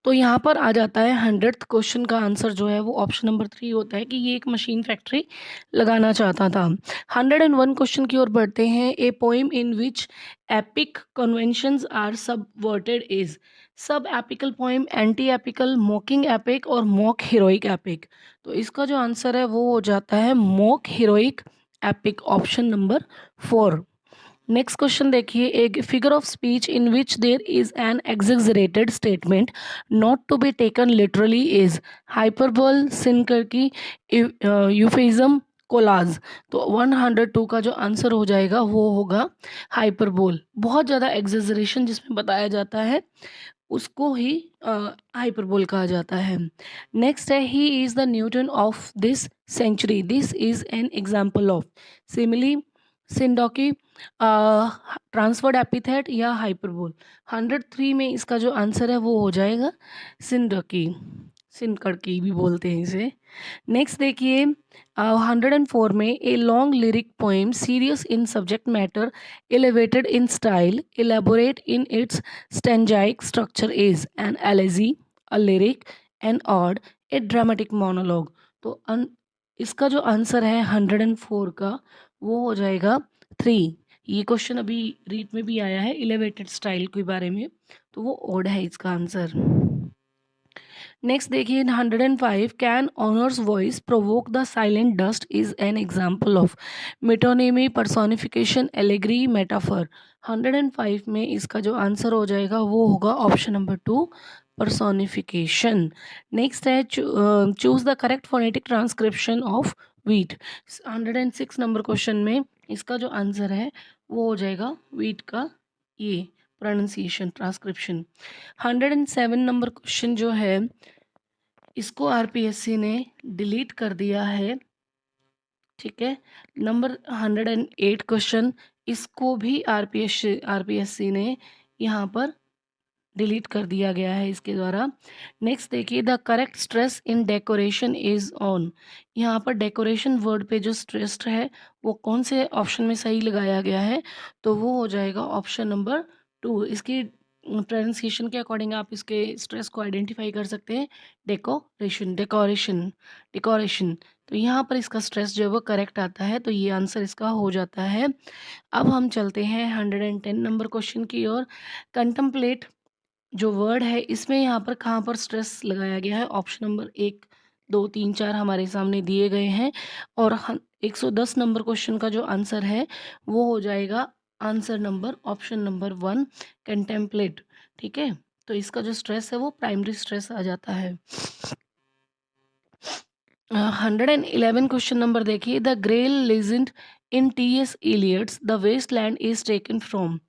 तो यहाँ पर आ जाता है 100th क्वेश्चन का आंसर जो है वो ऑप्शन नंबर 3 होता है कि ये एक मशीन फैक्ट्री लगाना चाहता था। 101 क्वेश्चन की ओर बढ़ते हैं। A poem in which epic conventions are subverted is. Sub epical poem, anti epical, mocking epic और मॉक हीरोइक एपिक। तो इसका जो आंसर है वो हो जाता है mock heroic epic, option number 4। Next question देखिए, एक figure of speech in which there is an exaggerated statement not to be taken literally is hyperbole, synecdoche, euphemism, collage. तो 102 का जो आंसर हो जाएगा वो होगा हाइपरबोल। बहुत ज़्यादा एग्जेजरेशन जिसमें बताया जाता है उसको ही हाइपरबोल कहा जाता है। नेक्स्ट है, he is the Newton of this century. This is an example of simile, synecdoche, transferred epithet या हाइपरबोल। 103 में इसका जो आंसर है वो हो जाएगा सिंडोकी, सिनकड़की भी बोलते हैं इसे। नेक्स्ट देखिए, 104 में a long lyric poem serious in subject matter, elevated in style, elaborate in its stanzaic structure is an elegy, a lyric, an ode, a dramatic monologue. तो इसका जो आंसर है 104 का वो हो जाएगा 3। ये क्वेश्चन अभी रीट में भी आया है इलेवेटेड स्टाइल के बारे में, तो वो ओड है इसका आंसर। नेक्स्ट देखिए, in 105 can honour's voice provoke the silent dust is an example of metonymy, personification, allegory, metaphor. 105 में इसका जो आंसर हो जाएगा वो होगा ऑप्शन नंबर 2, पर्सोनिफिकेशन। नेक्स्ट है, choose the correct phonetic transcription of wheat. 106 number question में इसका जो आंसर है वो हो जाएगा वीट का ये प्रोनाउंसिएशन ट्रांसक्रिप्शन। 107 नंबर क्वेश्चन जो है इसको आरपीएससी ने डिलीट कर दिया है, ठीक है। नंबर 108 क्वेश्चन, इसको भी आरपीएससी ने यहाँ पर डिलीट कर दिया गया है इसके द्वारा। नेक्स्ट देखिए, the correct stress in decoration is on. यहाँ पर डेकोरेशन वर्ड पे जो स्ट्रेस्ड है वो कौन से ऑप्शन में सही लगाया गया है, तो वो हो जाएगा ऑप्शन नंबर 2। इसकी प्रोनाउंसिएशन के अकॉर्डिंग आप इसके स्ट्रेस को आइडेंटिफाई कर सकते हैं, डेकोरेशन, डेकोरेशन, डेकोरेशन। तो यहाँ पर इसका स्ट्रेस जो है वो करेक्ट आता है, तो ये आंसर इसका हो जाता है। अब हम चलते हैं 110 नंबर क्वेश्चन की ओर। कंटम्पलेट जो वर्ड है इसमें यहाँ पर कहाँ पर स्ट्रेस लगाया गया है, ऑप्शन नंबर 1, 2, 3, 4 हमारे सामने दिए गए हैं। और 110 नंबर क्वेश्चन का जो आंसर है वो हो जाएगा answer number option number 1, contemplate, ठीक है। तो इसका जो स्ट्रेस है वो प्राइमरी स्ट्रेस आ जाता है। 111 क्वेश्चन नंबर देखिए, the Grail legend in T S. Eliot's the waste land is taken from.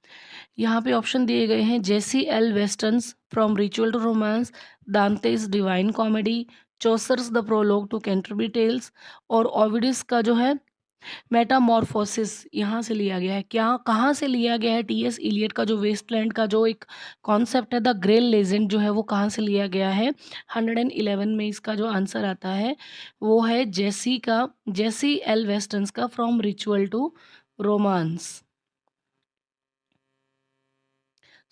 यहाँ पे ऑप्शन दिए गए हैं, Jessie L Weston's from ritual to Romance, Dante's Divine Comedy, Chaucer's the Prologue to Canterbury Tales, और Ovid's का जो है मेटामॉर्फोसिस यहाँ से लिया गया है। क्या कहाँ से लिया गया है टी.एस. इलियट का जो वेस्टलैंड का जो एक कॉन्सेप्ट है, द ग्रेल लेजेंड जो है वो कहाँ से लिया गया है। 111 में इसका जो आंसर आता है वो है जेसी एल वेस्टन्स का from ritual to romance.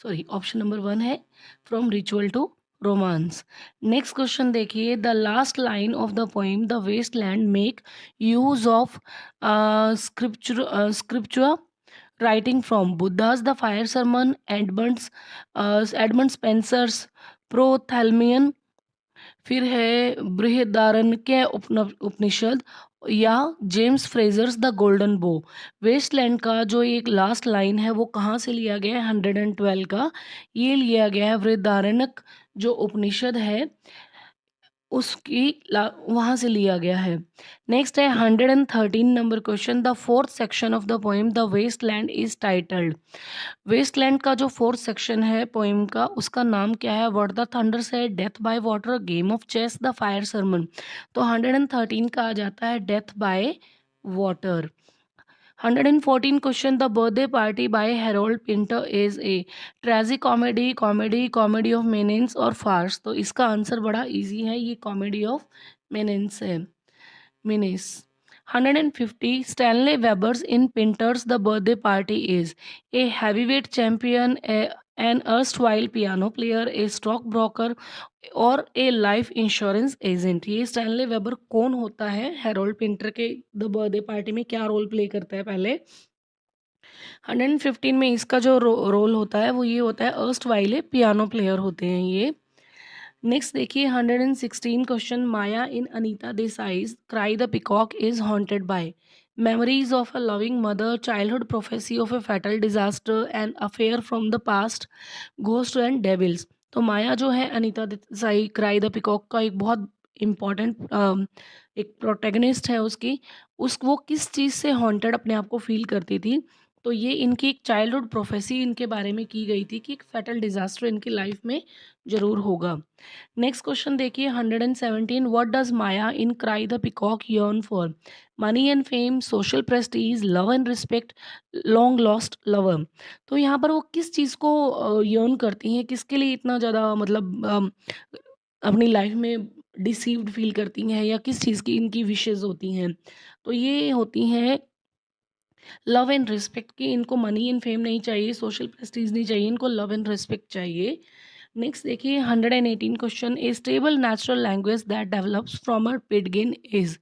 Sorry, option number 1 है from ritual to romance. Next question देखिए, the last line of the poem the waste Land make use of scriptural writing from Buddha's the fire Sermon, Edmund Spenser's Prothalamion, फिर है बृहदारण्यक उपनिषद, या James Frazer's the Golden Bough. Waste Land का जो एक last line है वो कहाँ से लिया गया है, 112 का ये लिया गया है बृहदारण्यक जो उपनिषद है उसकी वहाँ से लिया गया है। नेक्स्ट है 113 number question, the fourth section of the poem the waste land is titled. Wasteland का जो फोर्थ सेक्शन है पोएम का उसका नाम क्या है, what the thunder said, death by water, game of chess, the fire sermon. तो 113 का आ जाता है death by water. 114 question, the Birthday Party by Harold Pinter is a tragic comedy, comedy, comedy of menace और farce. तो इसका answer बड़ा easy है, ये कॉमेडी ऑफ मेनेंस है, menace. 150 Stanley Webber's in Pinter's the Birthday Party is a heavyweight champion, an erstwhile piano player, a stockbroker और a life insurance agent. ये Stanley Webber कौन होता है? हैरोल्ड पिंटर के द बर्थडे पार्टी में क्या role play करता है? पहले 115 में इसका जो रोल होता है वो ये होता है, अर्स्ट वाइले पियानो प्लेयर होते हैं ये। नेक्स्ट देखिए 116 question, Maya in Anita Desai's Cry the Peacock is haunted by memories of a loving mother, childhood prophecy of a fatal disaster, an affair from the past, ghost and devils. तो माया जो है Anita Desai cry the peacock का एक बहुत important एक protagonist है उसकी। वो किस चीज़ से हॉन्टेड अपने आप को फील करती थी? तो ये इनकी एक चाइल्डहुड प्रोफेसी इनके बारे में की गई थी कि एक फैटल डिजास्टर इनकी लाइफ में ज़रूर होगा। नेक्स्ट क्वेश्चन देखिए 117, what does Maya in cry the peacock yearn for? Money and fame, social prestige, love and respect, long lost lover. तो यहाँ पर वो किस चीज़ को यर्न करती हैं, किसके लिए इतना ज़्यादा मतलब अपनी लाइफ में डिसीव्ड फील करती हैं, या किस चीज़ की इनकी विशेज़ होती हैं? तो ये होती हैं लव एंड रिस्पेक्ट की। इनको मनी एंड फेम नहीं चाहिए, सोशल प्रेस्टीज नहीं चाहिए, इनको लव एंड रिस्पेक्ट चाहिए। नेक्स्ट देखिए 118 question, a stable natural language that develops from a pidgin is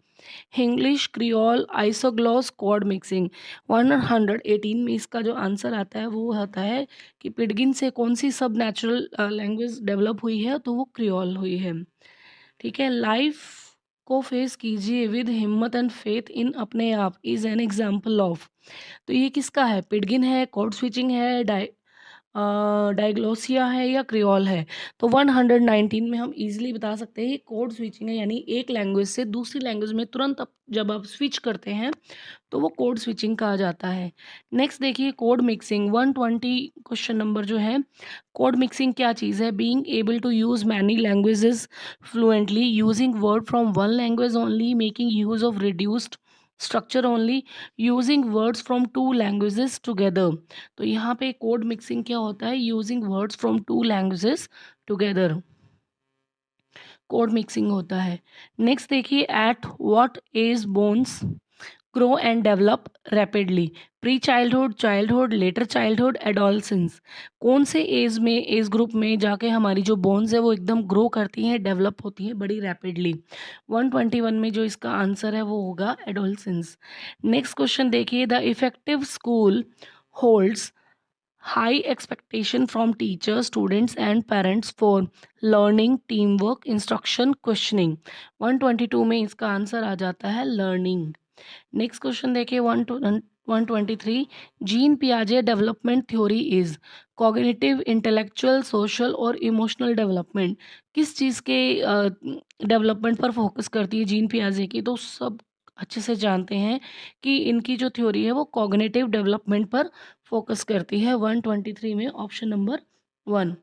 English, creole, isogloss, code mixing. 118 में इसका जो आंसर आता है वो आता है कि पिडगिन से कौन सी सब नेचुरल लैंग्वेज डेवलप हुई है? तो वो क्रियोल हुई है। ठीक है, लाइफ को फेस कीजिए विद हिम्मत एंड फेथ इन अपने आप इज एन एग्जाम्पल ऑफ। तो ये किसका है? पिडगिन है, कोड स्विचिंग है, डायग्लोसिया है, या क्रियोल है? तो 119 में हम इजीली बता सकते हैं ये कोड स्विचिंग है, यानी एक लैंग्वेज से दूसरी लैंग्वेज में तुरंत जब आप स्विच करते हैं तो वो कोड स्विचिंग कहा जाता है। नेक्स्ट देखिए कोड मिक्सिंग 120 क्वेश्चन नंबर जो है, कोड मिक्सिंग क्या चीज़ है? Being able to use many languages fluently, using word from one language only, making use of reduced structure only, using words from two languages together. तो यहाँ पे code mixing क्या होता है? Using words from two languages together code mixing होता है। Next देखिए at what age bones grow and develop rapidly? Pre childhood, childhood, later childhood, adolescence. कौन से एज में, एज ग्रुप में जाके हमारी जो बोन्स है वो एकदम ग्रो करती हैं, डेवलप होती हैं बड़ी रैपिडली? 121 में जो इसका आंसर है वो होगा एडोलसेंस। नेक्स्ट क्वेश्चन देखिए, the effective school holds high expectation from teachers, students and parents for learning, teamwork, instruction, questioning। 122 में इसका आंसर आ जाता है लर्निंग। नेक्स्ट क्वेश्चन देखिए 123, जीन पियाजे development theory is cognitive, intellectual, social और इमोशनल डेवलपमेंट। किस चीज़ के डेवलपमेंट पर फोकस करती है जीन पियाजे की? तो सब अच्छे से जानते हैं कि इनकी जो थ्योरी है वो कॉग्निटिव डेवलपमेंट पर फोकस करती है। 123 में ऑप्शन नंबर 1।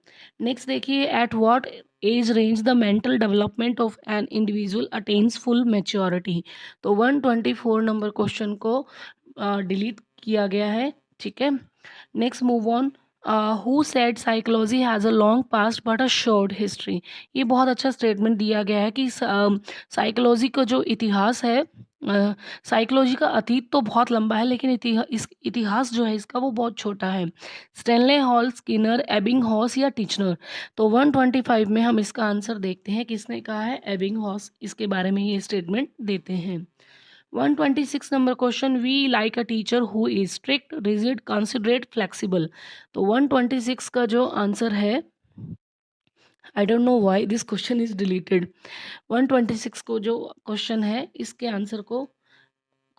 नेक्स्ट देखिए at what age range the mental development of an individual attains full maturity? तो 124 नंबर क्वेश्चन को डिलीट किया गया है। ठीक है, next move on. Who said psychology has a long past but a short history? ये बहुत अच्छा स्टेटमेंट दिया गया है कि साइकोलॉजी का जो इतिहास है, साइकोलॉजी का अतीत तो बहुत लंबा है लेकिन इस इतिहास जो है इसका वो बहुत छोटा है। Stanley hall, Skinner, Ebbing house या टिचनर? तो 125 में हम इसका आंसर देखते हैं किसने कहा है? एबिंग हॉस इसके बारे में ये स्टेटमेंट देते हैं। 126 number question, we like a teacher who is strict, rigid, considerate, flexible? तो 126 का जो आंसर है, I don't know why this question is deleted. 126 को जो क्वेश्चन है इसके आंसर को,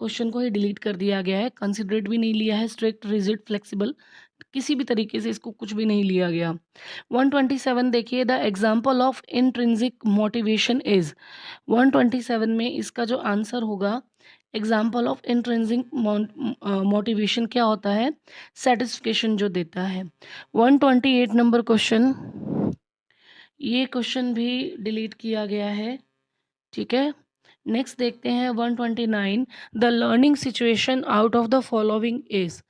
क्वेश्चन को ही डिलीट कर दिया गया है। कंसिडरेट भी नहीं लिया है, स्ट्रिक्ट, रिजिड, फ्लेक्सिबल किसी भी तरीके से इसको कुछ भी नहीं लिया गया। 127 देखिए, the example of intrinsic motivation is? 127 में इसका जो आंसर होगा, एग्जाम्पल ऑफ इंट्रिंसिक मोटिवेशन क्या होता है? सेटिस्फिकेशन जो देता है। 128 नंबर क्वेश्चन, ये क्वेश्चन भी डिलीट किया गया है। ठीक है, नेक्स्ट देखते हैं 129, the learning situation out of the following is?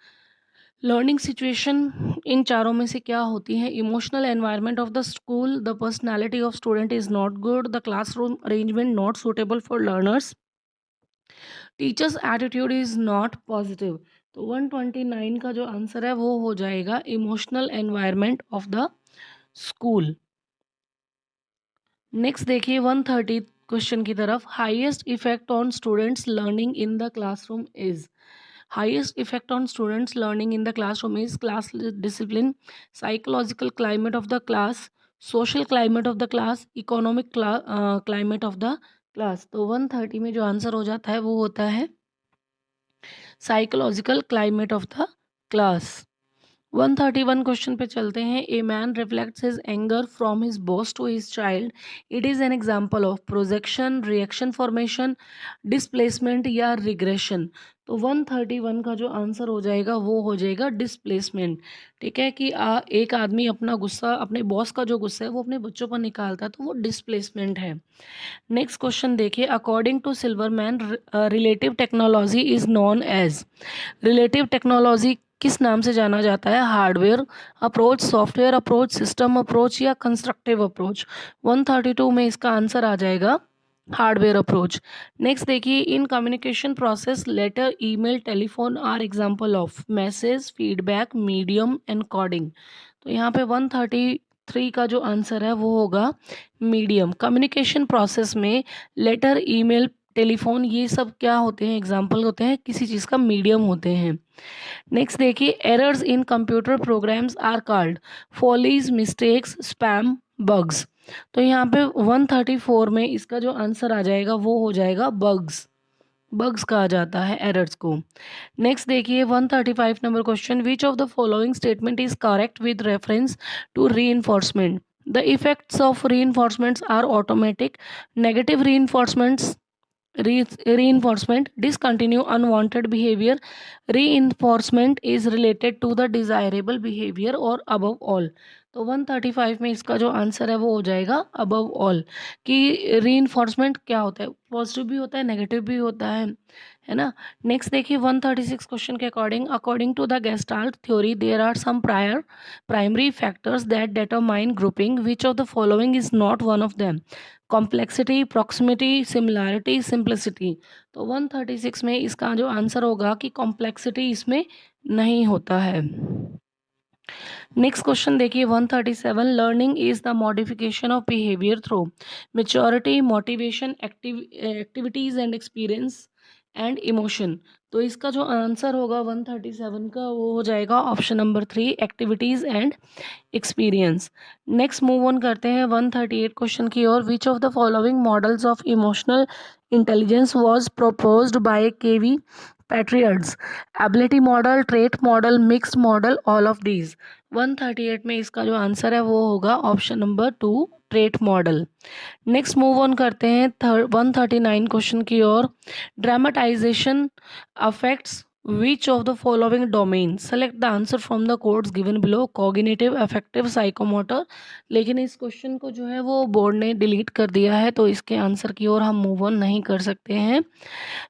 Learning situation in चारों में से क्या होती है? Emotional environment of the school, the personality of student is not good, the classroom arrangement not suitable for learners, teachers attitude is not positive. तो 129 का जो answer है वो हो जाएगा emotional environment of the school. Next देखिए 130 question की तरफ, highest effect on students learning in the classroom is. Highest effect on students learning in the classroom is class discipline, psychological climate of the class, social climate of the class, economic climate of the class. तो 130 में जो answer हो जाता है वो होता है psychological climate of the class. 131 question पे चलते हैं, a man reflects his anger from his boss to his child, it is an example of projection, reaction formation, displacement या रिग्रेशन। तो 131 का जो आंसर हो जाएगा वो हो जाएगा डिस्प्लेसमेंट। ठीक है कि एक आदमी अपना गुस्सा, अपने बॉस का जो गुस्सा है वो अपने बच्चों पर निकालता है, तो वो डिस्प्लेसमेंट है। नेक्स्ट क्वेश्चन देखिए, according to Silverman relative technology is known as. Relative technology किस नाम से जाना जाता है? Hardware approach, software approach, system approach या कंस्ट्रक्टिव अप्रोच। 132 में इसका आंसर आ जाएगा हार्डवेयर अप्रोच। नेक्स्ट देखिए, in communication process letter, email, telephone are example of message, feedback, medium and coding. तो यहाँ पे 133 का जो आंसर है वो होगा मीडियम। कम्युनिकेशन प्रोसेस में लेटर, ईमेल, टेलीफोन ये सब क्या होते हैं? एग्जाम्पल होते हैं, किसी चीज़ का मीडियम होते हैं। नेक्स्ट देखिए, errors in computer programs are called follies, mistakes, spam, bugs. तो यहाँ पे 134 में इसका जो आंसर आ जाएगा वो हो जाएगा बग्स। बग्स कहा जाता है एरर्स को। नेक्स्ट देखिए 135 number question, which of the following statement is correct with reference to re the effects of re are automatic, negative re reinforcement, discontinue unwanted behavior, reinforcement is related to the desirable behavior or above all। तो 135 में इसका जो answer है वो हो जाएगा above all, कि reinforcement क्या होता है? पॉजिटिव भी होता है, नेगेटिव भी होता है ना। नेक्स्ट देखिए 136 क्वेश्चन के according, according to the gestalt theory there are some primary factors that determine grouping, which of the following is not one of them? Complexity, proximity, similarity, simplicity. तो 136 में इसका जो आंसर होगा कि कॉम्प्लेक्सिटी इसमें नहीं होता है। नेक्स्ट क्वेश्चन देखिए 137, learning is the modification of behaviour through maturity, motivation, activities and experience and emotion. तो इसका जो आंसर होगा 137 का वो हो जाएगा option number 3, activities and experience. Next move on करते हैं 138 क्वेश्चन की ओर, which of the following models of emotional intelligence was proposed by K V Petrides? Ability model, trait model, mixed model, all of these. 138 में इसका जो answer है वो होगा option number 2, trait model. Next move on करते हैं 139 क्वेश्चन की ओर, dramatization affects which of the following domain? Select the answer from the codes given below, cognitive, affective, psychomotor. लेकिन इस क्वेश्चन को जो है वो बोर्ड ने डिलीट कर दिया है, तो इसके आंसर की ओर हम मूव ऑन नहीं कर सकते हैं।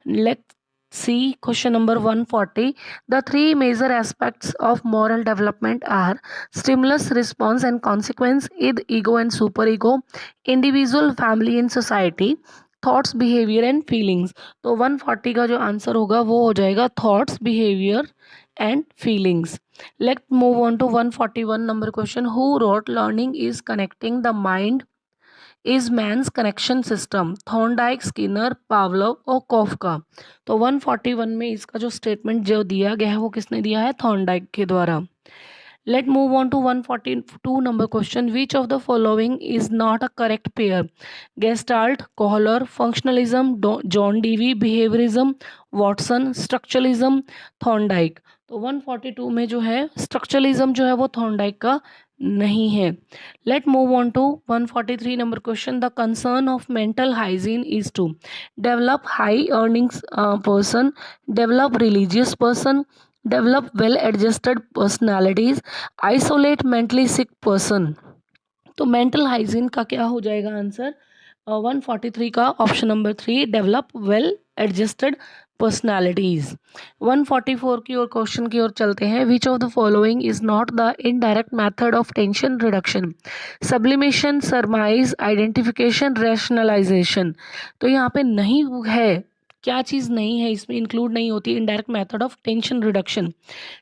Let's see question number 140, the three major aspects of moral development are stimulus, response and consequence, id, ego and superego, individual, family and society, thoughts, behaviour and feelings. तो 140 का जो answer होगा वो हो जाएगा thoughts, behaviour and feelings. Let's move on to 141 number question, who rote learning is connecting the mind is man's connection system? Thorndike, Skinner, Pavlov और कॉफका। तो 141 में इसका जो स्टेटमेंट जो दिया गया है वो किसने दिया है? थॉर्नडाइक के द्वारा। Let move on to 142 number question, which of the following is not a correct pair? Gestalt, Kohler, functionalism, John Dewey, behaviourism, Watson, structuralism, Thorndike. तो 142 में जो है स्ट्रक्चरलिज्म जो है वो थॉर्नडाइक का नहीं है। Let move on to 143 number question, the concern of mental hygiene is to develop high earnings person, develop religious person, develop well adjusted personalities, isolate mentally sick person. तो मेंटल हाइजीन का क्या हो जाएगा answer? 143 का option number 3, develop well adjusted personalities. 144 की ओर question की ओर चलते हैं, which of the following is not the indirect method of tension reduction? Sublimation, surmise, identification, rationalisation. तो यहाँ पे नहीं है क्या चीज़ नहीं है इसमें इंक्लूड नहीं होती? Indirect method of tension reduction.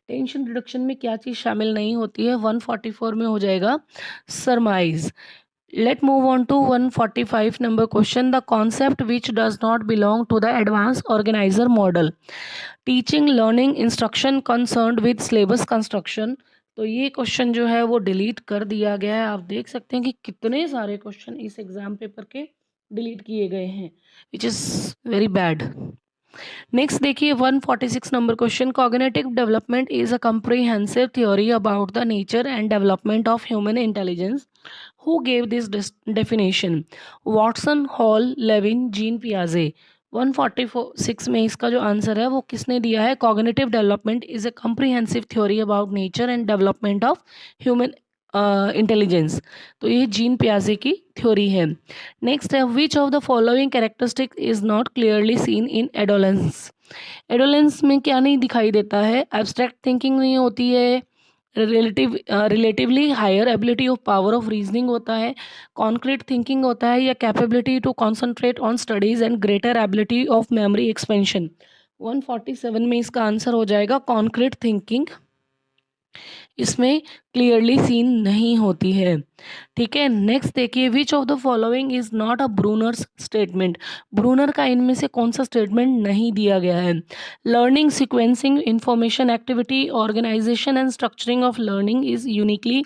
Tension reduction में क्या चीज़ शामिल नहीं होती है? 144 में हो जाएगा सरमाइज। Let's move on to 145 number question. The concept which does not belong to the advanced organizer model. Teaching, learning, instruction concerned with syllabus construction. तो ये क्वेश्चन जो है वो डिलीट कर दिया गया है। आप देख सकते हैं कि कितने सारे क्वेश्चन इस एग्जाम पेपर के डिलीट किए गए हैं, which is very bad. Next देखिए 146 number question. Cognitive development is a comprehensive theory about the nature and development of human intelligence. Who gave this definition? Watson, Hall, Lewin, Jean पियाजे। 146 में इसका जो answer है वो किसने दिया है? Cognitive development is a comprehensive theory about nature and development of human intelligence. तो ये जीन पियाजे की थ्योरी है। नेक्स्ट है विच of the following characteristic is not clearly seen in adolescence. Adolescence में क्या नहीं दिखाई देता है? एब्स्ट्रैक्ट थिंकिंग नहीं होती है, relatively higher ability of power of reasoning होता है, कॉन्क्रीट थिंकिंग होता है, या capability to concentrate on studies and greater ability of memory expansion. 147 में इसका आंसर हो जाएगा कॉन्क्रीट थिंकिंग। इसमें क्लियरली सीन नहीं होती है। ठीक है, नेक्स्ट देखिए which of the following is not a Bruner's statement. Bruner का इनमें से कौन सा स्टेटमेंट नहीं दिया गया है? Learning, sequencing, information activity, organization and structuring of learning is uniquely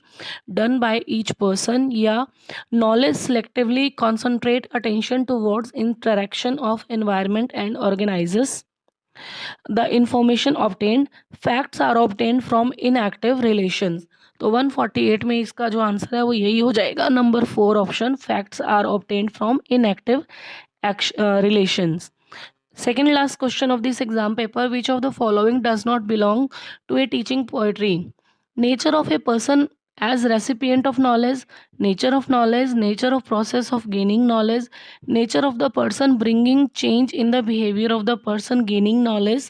done by each person, या knowledge selectively concentrate attention towards interaction of environment and organizes the information obtained, facts are obtained from inactive relations। तो 148 में इसका जो answer है वो यही हो जाएगा, number 4 option, facts are obtained from inactive relations। Second last question of this exam paper, which of the following does not belong to a teaching poetry? Nature of a person as recipient of knowledge, nature of process of gaining knowledge, nature of the person bringing change in the behavior of the person gaining knowledge।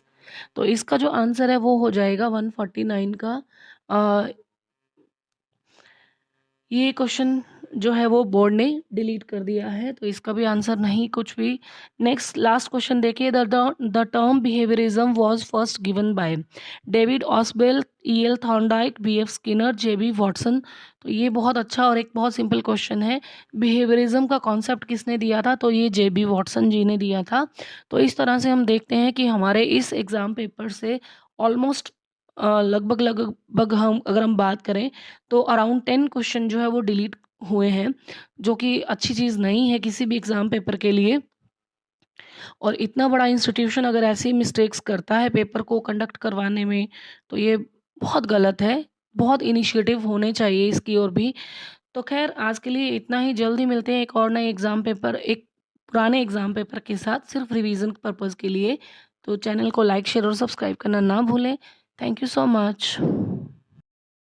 तो इसका जो answer है वो हो जाएगा 149 का। ये question जो है वो बोर्ड ने डिलीट कर दिया है, तो इसका भी आंसर नहीं कुछ भी। नेक्स्ट लास्ट क्वेश्चन देखिए, the term behaviourism was first given by David Ausubel, E.L. Thorndike, B.F. Skinner, J.B. Watson. तो ये बहुत अच्छा और एक बहुत सिंपल क्वेश्चन है। बिहेवियरिज्म का कॉन्सेप्ट किसने दिया था? तो ये J.B. वॉटसन जी ने दिया था। तो इस तरह से हम देखते हैं कि हमारे इस एग्ज़ाम पेपर से ऑलमोस्ट लगभग लगभग हम अगर हम बात करें तो अराउंड 10 क्वेश्चन जो है वो डिलीट हुए हैं, जो कि अच्छी चीज़ नहीं है किसी भी एग्ज़ाम पेपर के लिए। और इतना बड़ा इंस्टीट्यूशन अगर ऐसी मिस्टेक्स करता है पेपर को कंडक्ट करवाने में, तो ये बहुत गलत है। बहुत इनिशिएटिव होने चाहिए इसकी ओर भी। तो ख़ैर आज के लिए इतना ही, जल्द ही मिलते हैं एक और नए एग्ज़ाम पेपर, एक पुराने एग्ज़ाम पेपर के साथ, सिर्फ रिवीजन पर्पज़ के लिए। तो चैनल को लाइक, शेयर और सब्सक्राइब करना ना भूलें। Thank you so much.